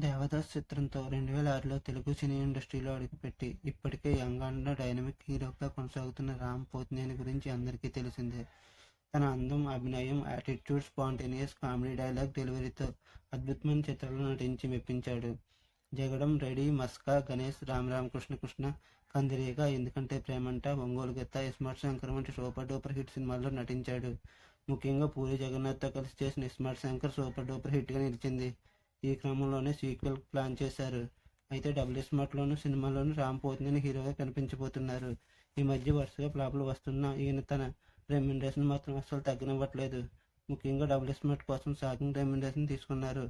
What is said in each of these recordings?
దేవదాస్ చిత్రంతో 2006లో తెలుగు సినీ ఇండస్ట్రీలో అడుగుపెట్టి ఇప్పటికే యంగ్ అండ్ డైనమిక్ హీరోగా కొనసాగుతున్న రామ్ పోతినేని గురించి అందరికీ తెలిసిందే. తన అందం, అభినయం, యాటిట్యూడ్, స్పాంటేనియస్ కామెడీ డైలాగ్ డెలివరీతో అద్భుతమైన చిత్రాల్లో నటించి మెప్పించాడు. జగడం, రెడీ, మస్కా, గణేష్, రామకృష్ణ కృష్ణ, కందిరీగ, ఎందుకంటే ప్రేమంట, ఒంగోలు గెత్త, ఇస్మార్ట్ శంకర్ వంటి సూపర్ డూపర్ హిట్ సినిమాల్లో నటించాడు. ముఖ్యంగా పూరి జగన్నాథ్తో కలిసి చేసిన ఇస్మార్ట్ శంకర్ సూపర్ డూపర్ హిట్గా నిలిచింది. ఈ క్రమంలోనే సీక్వెల్ ప్లాన్ చేశారు. అయితే డబుల్ స్మార్ట్లోనూ సినిమాలోనూ రామ్ పోతినేని హీరోగా కనిపించబోతున్నారు. ఈ మధ్య వరుసగా ఫ్లాపులు వస్తున్నా ఈయన తన రెమ్యునరేషన్ మాత్రం అస్సలు తగ్గనివ్వట్లేదు. ముఖ్యంగా డబుల్ స్మార్ట్ కోసం షాకింగ్ రెమ్యునరేషన్ తీసుకున్నారు.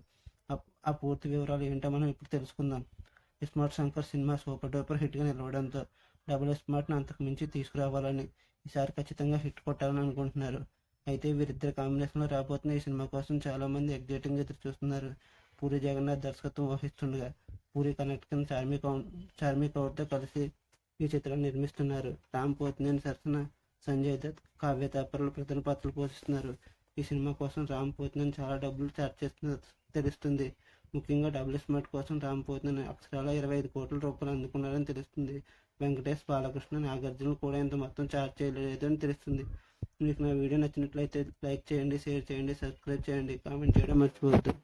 ఆ పూర్తి వివరాలు ఏంటో మనం ఇప్పుడు తెలుసుకుందాం. Smart Shankar cinema super duper హిట్గా నిలవడంతో డబుల్ స్మార్ట్ను అంతకు మించి తీసుకురావాలని, ఈసారి ఖచ్చితంగా హిట్ కొట్టాలని అనుకుంటున్నారు. అయితే వీరిద్దరి కాంబినేషన్లో రాబోతున్న ఈ సినిమా కోసం చాలామంది ఎగ్జైటింగ్గా ఎదురు చూస్తున్నారు. పూరి జగన్నాథ్ దర్శకత్వం వహిస్తుండగా పూరి కనెక్షన్ చార్మి కౌర్తో కలిసి ఈ చిత్రాన్ని నిర్మిస్తున్నారు. రామ్ పోతినేని సరసన సంజయ్ దత్, కావ్య తాపర్లు ప్రధాన పాత్రలు పోషిస్తున్నారు. ఈ సినిమా కోసం రామ్ పోతినేని చాలా డబ్బులు చార్జ్ చేస్తున్నట్టు తెలుస్తుంది. ముఖ్యంగా డబుల్ స్మార్ట్ కోసం రామ్ పోతినేని అక్షరాల 25 కోట్ల రూపాయలు అందుకున్నారని తెలుస్తుంది. వెంకటేష్, బాలకృష్ణ, నాగార్జున కూడా ఇంత మొత్తం చార్జ్ చేయలేదు అని తెలుస్తుంది. మీకు నా వీడియో నచ్చినట్లయితే లైక్ చేయండి, షేర్ చేయండి, సబ్స్క్రైబ్ చేయండి, కామెంట్ చేయడం మర్చిపోవద్దు.